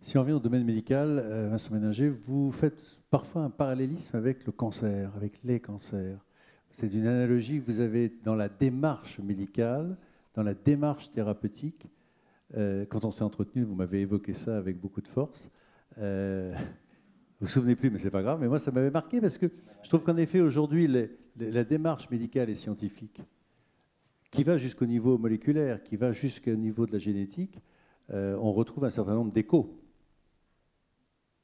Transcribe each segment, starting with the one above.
Si on revient au domaine médical, Vincent Méninger, vous faites parfois un parallélisme avec le cancer, avec les cancers. C'est une analogie que vous avez dans la démarche médicale, dans la démarche thérapeutique. Quand on s'est entretenu, vous m'avez évoqué ça avec beaucoup de force. Vous vous souvenez plus, mais c'est pas grave. Mais moi, ça m'avait marqué parce que je trouve qu'en effet, aujourd'hui, la démarche médicale et scientifique, qui va jusqu'au niveau moléculaire, qui va jusqu'au niveau de la génétique, on retrouve un certain nombre d'échos.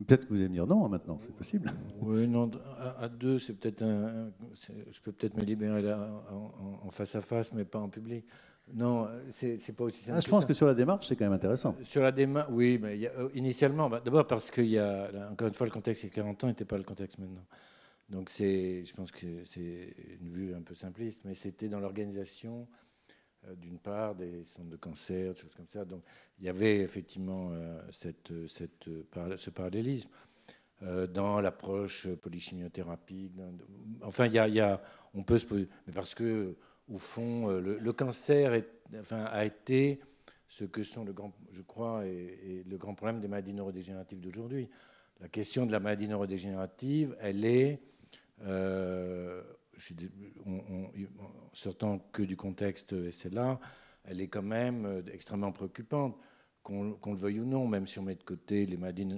Peut-être que vous allez me dire non, maintenant, c'est possible. Oui, non, à deux, c'est peut-être je peux peut-être me libérer là en face à face, mais pas en public. Non, c'est pas aussi simple Je que pense ça. que sur la démarche, c'est quand même intéressant. Sur la démarche, oui, mais initialement, d'abord parce qu'il y a, là, encore une fois, le contexte il y a 40 ans n'était pas le contexte maintenant. Donc je pense que c'est une vue un peu simpliste, mais c'était dans l'organisation, d'une part, des centres de cancer, des choses comme ça. Donc il y avait effectivement ce parallélisme. Dans l'approche polychimiothérapie. Enfin, on peut se poser, mais parce que au fond, le cancer a été ce que sont je crois, et le grand problème des maladies neurodégénératives d'aujourd'hui. La question de la maladie neurodégénérative, elle est, sortant que du contexte, et c'est là, elle est quand même extrêmement préoccupante. Qu'on le veuille ou non, même si on met de côté les maladies.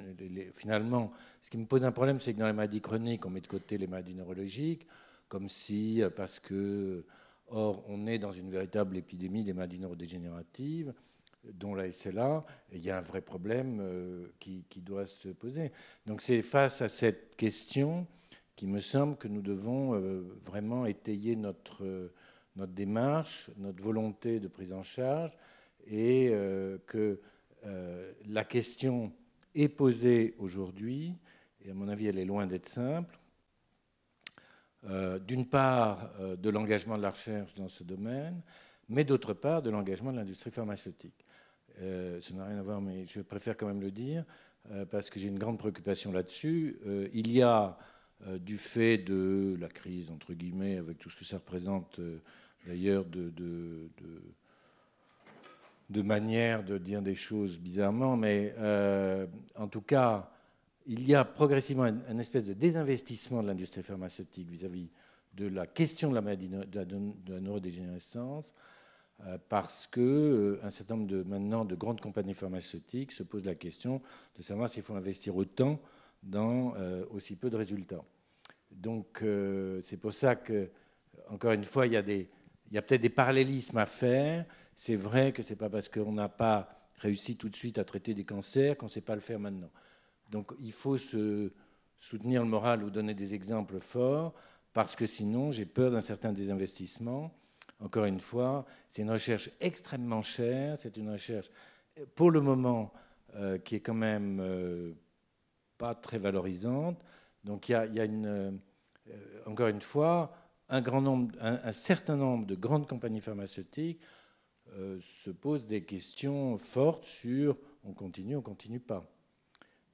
Finalement, ce qui me pose un problème, c'est que dans les maladies chroniques, on met de côté les maladies neurologiques, comme si, parce que. Or, on est dans une véritable épidémie des maladies neurodégénératives, dont la SLA, et il y a un vrai problème qui doit se poser. Donc, c'est face à cette question qu'il me semble que nous devons vraiment étayer notre démarche, notre volonté de prise en charge, et que la question est posée aujourd'hui, et à mon avis, elle est loin d'être simple. D'une part, de l'engagement de la recherche dans ce domaine, mais d'autre part, de l'engagement de l'industrie pharmaceutique. Ça n'a rien à voir, mais je préfère quand même le dire, parce que j'ai une grande préoccupation là-dessus. Il y a, du fait de la crise, entre guillemets, avec tout ce que ça représente, d'ailleurs, de manière de dire des choses bizarrement, mais en tout cas, il y a progressivement une espèce de désinvestissement de l'industrie pharmaceutique vis-à-vis de la question de la maladie de la neurodégénérescence, parce que un certain nombre maintenant de grandes compagnies pharmaceutiques se posent la question de savoir s'il faut investir autant dans aussi peu de résultats. Donc c'est pour ça que, encore une fois, il y a peut-être des parallélismes à faire. C'est vrai que ce n'est pas parce qu'on n'a pas réussi tout de suite à traiter des cancers qu'on ne sait pas le faire maintenant. Donc il faut se soutenir le moral ou donner des exemples forts, parce que sinon j'ai peur d'un certain désinvestissement. Encore une fois, c'est une recherche extrêmement chère, c'est une recherche pour le moment qui est quand même pas très valorisante. Donc il y a encore une fois, un certain nombre de grandes compagnies pharmaceutiques se posent des questions fortes sur on continue pas.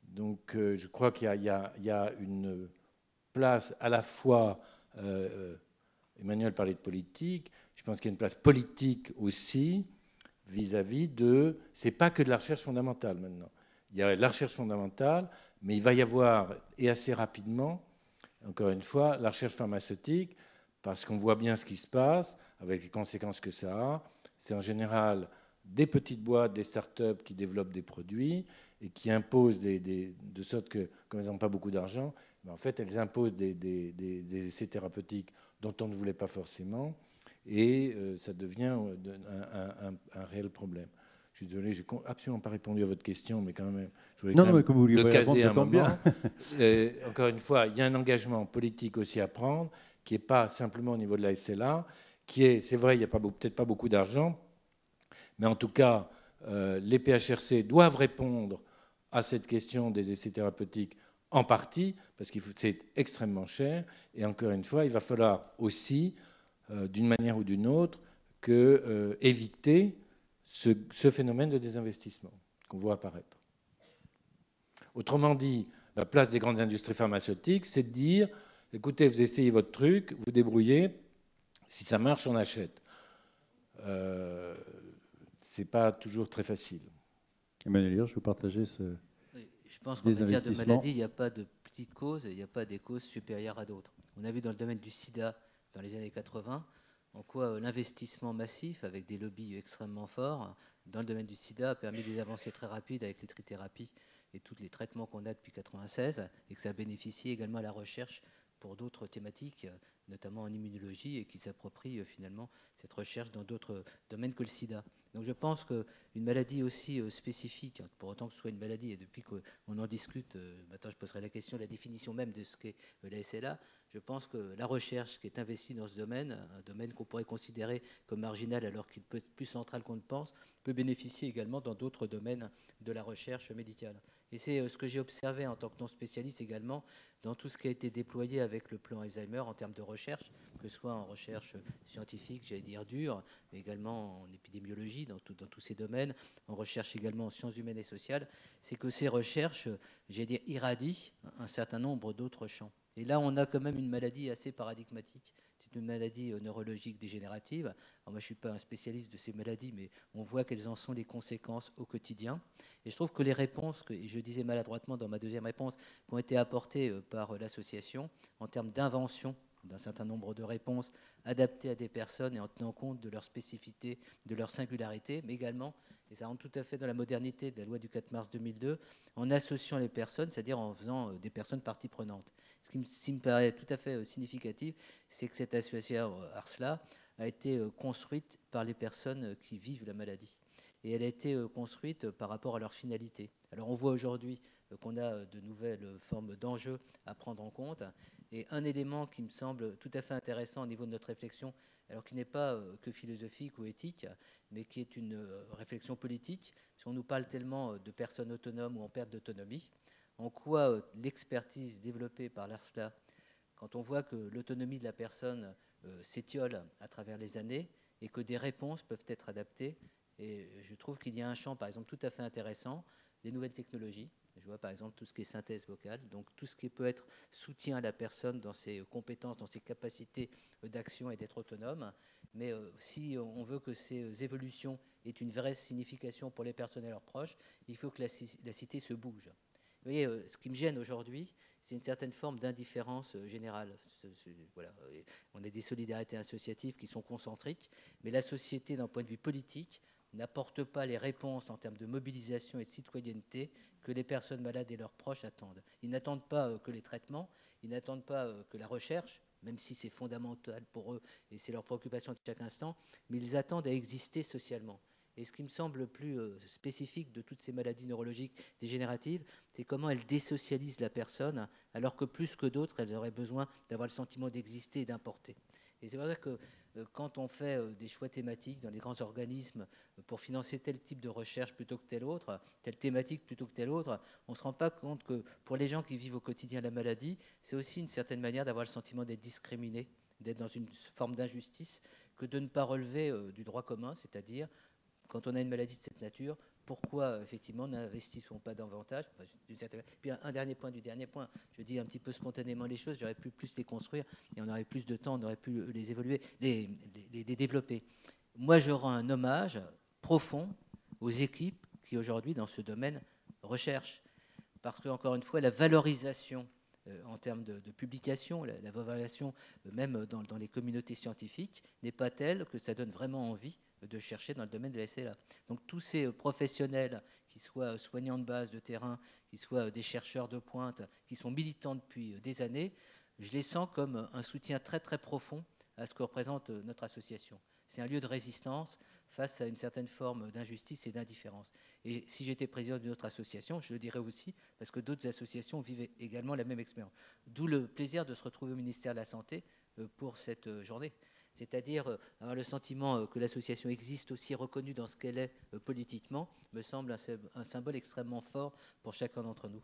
Donc je crois qu'il y a une place à la fois, Emmanuel parlait de politique, je pense qu'il y a une place politique aussi vis-à-vis de. C'est pas que de la recherche fondamentale maintenant. Il y a la recherche fondamentale, mais il va y avoir, et assez rapidement, encore une fois, la recherche pharmaceutique, parce qu'on voit bien ce qui se passe, avec les conséquences que ça a. C'est en général des petites boîtes, des start-up qui développent des produits et qui imposent de sorte que, comme elles n'ont pas beaucoup d'argent, en fait, elles imposent des essais thérapeutiques dont on ne voulait pas forcément, et ça devient un réel problème. Je suis désolé, je n'ai absolument pas répondu à votre question, mais quand même, je voulais Non, quand non, même mais comme vous vouliez le pas répondre, caser ça un tombe moment. bien. Encore une fois, il y a un engagement politique aussi à prendre, qui n'est pas simplement au niveau de la SLA, qui est, c'est vrai, il n'y a peut-être pas beaucoup d'argent, mais en tout cas, les PHRC doivent répondre à cette question des essais thérapeutiques en partie, parce que c'est extrêmement cher. Et encore une fois, il va falloir aussi, d'une manière ou d'une autre, éviter ce phénomène de désinvestissement qu'on voit apparaître. Autrement dit, la place des grandes industries pharmaceutiques, c'est de dire, écoutez, vous essayez votre truc, vous débrouillez, si ça marche, on achète. C'est pas toujours très facile. Emmanuel Hirsch, vous partagez ce... Oui, Je pense qu'en matière de maladie, il n'y a pas de petites causes, il n'y a pas des causes supérieures à d'autres. On a vu dans le domaine du sida, dans les années 80, en quoi l'investissement massif, avec des lobbies extrêmement forts, dans le domaine du sida, a permis des avancées très rapides avec les trithérapies et tous les traitements qu'on a depuis 1996, et que ça a bénéficié également à la recherche pour d'autres thématiques, notamment en immunologie, et qui s'approprient finalement cette recherche dans d'autres domaines que le sida. Donc je pense qu'une maladie aussi spécifique, pour autant que ce soit une maladie, et depuis qu'on en discute, maintenant je poserai la question de la définition même de ce qu'est la SLA, je pense que la recherche qui est investie dans ce domaine, un domaine qu'on pourrait considérer comme marginal alors qu'il peut être plus central qu'on ne pense, peut bénéficier également dans d'autres domaines de la recherche médicale. Et c'est ce que j'ai observé en tant que non-spécialiste également dans tout ce qui a été déployé avec le plan Alzheimer en termes de recherche, que ce soit en recherche scientifique, j'allais dire dure, mais également en épidémiologie, dans tous ces domaines, en recherche également en sciences humaines et sociales, c'est que ces recherches, j'allais dire, irradient un certain nombre d'autres champs. Et là, on a quand même une maladie assez paradigmatique. C'est une maladie neurologique dégénérative. Alors moi, je ne suis pas un spécialiste de ces maladies, mais on voit quelles en sont les conséquences au quotidien. Et je trouve que les réponses, et je disais maladroitement dans ma deuxième réponse, qui ont été apportées par l'association en termes d'invention d'un certain nombre de réponses adaptées à des personnes et en tenant compte de leur spécificité, de leur singularité, mais également, et ça rentre tout à fait dans la modernité de la loi du 4 mars 2002, en associant les personnes, c'est-à-dire en faisant des personnes partie prenante. Ce qui me paraît tout à fait significatif, c'est que cette association ARSLA a été construite par les personnes qui vivent la maladie. Et elle a été construite par rapport à leur finalité. Alors on voit aujourd'hui qu'on a de nouvelles formes d'enjeux à prendre en compte. Et un élément qui me semble tout à fait intéressant au niveau de notre réflexion, alors qui n'est pas que philosophique ou éthique, mais qui est une réflexion politique, si on nous parle tellement de personnes autonomes ou en perte d'autonomie, en quoi l'expertise développée par l'ARSLA, quand on voit que l'autonomie de la personne s'étiole à travers les années et que des réponses peuvent être adaptées, et je trouve qu'il y a un champ, par exemple, tout à fait intéressant, les nouvelles technologies. Je vois par exemple tout ce qui est synthèse vocale, donc tout ce qui peut être soutien à la personne dans ses compétences, dans ses capacités d'action et d'être autonome. Mais si on veut que ces évolutions aient une vraie signification pour les personnes et leurs proches, il faut que la cité se bouge. Vous voyez, ce qui me gêne aujourd'hui, c'est une certaine forme d'indifférence générale. Voilà. On a des solidarités associatives qui sont concentriques, mais la société, d'un point de vue politique, n'apporte pas les réponses en termes de mobilisation et de citoyenneté que les personnes malades et leurs proches attendent. Ils n'attendent pas que les traitements, ils n'attendent pas que la recherche, même si c'est fondamental pour eux et c'est leur préoccupation de chaque instant, mais ils attendent à exister socialement. Et ce qui me semble le plus spécifique de toutes ces maladies neurologiques dégénératives, c'est comment elles désocialisent la personne, alors que plus que d'autres, elles auraient besoin d'avoir le sentiment d'exister et d'importer. Et c'est vrai que quand on fait des choix thématiques dans les grands organismes pour financer tel type de recherche plutôt que tel autre, telle thématique plutôt que telle autre, on ne se rend pas compte que pour les gens qui vivent au quotidien la maladie, c'est aussi une certaine manière d'avoir le sentiment d'être discriminé, d'être dans une forme d'injustice, que de ne pas relever du droit commun, c'est-à-dire quand on a une maladie de cette nature, pourquoi effectivement n'investissons pas davantage Puis un dernier point du dernier point, je dis un petit peu spontanément les choses, j'aurais pu plus les construire et on aurait plus de temps, on aurait pu les évoluer, les développer. Moi, je rends un hommage profond aux équipes qui aujourd'hui dans ce domaine recherchent, parce que encore une fois, la valorisation en termes de publication, la valorisation même dans les communautés scientifiques n'est pas telle que ça donne vraiment envie de chercher dans le domaine de la SLA. Donc tous ces professionnels, qui soient soignants de base, de terrain, qui soient des chercheurs de pointe, qui sont militants depuis des années, je les sens comme un soutien très très profond à ce que représente notre association. C'est un lieu de résistance face à une certaine forme d'injustice et d'indifférence. Et si j'étais président d'une autre association, je le dirais aussi, parce que d'autres associations vivent également la même expérience. D'où le plaisir de se retrouver au ministère de la Santé pour cette journée. C'est-à-dire avoir le sentiment que l'association existe aussi reconnue dans ce qu'elle est politiquement, me semble un symbole extrêmement fort pour chacun d'entre nous.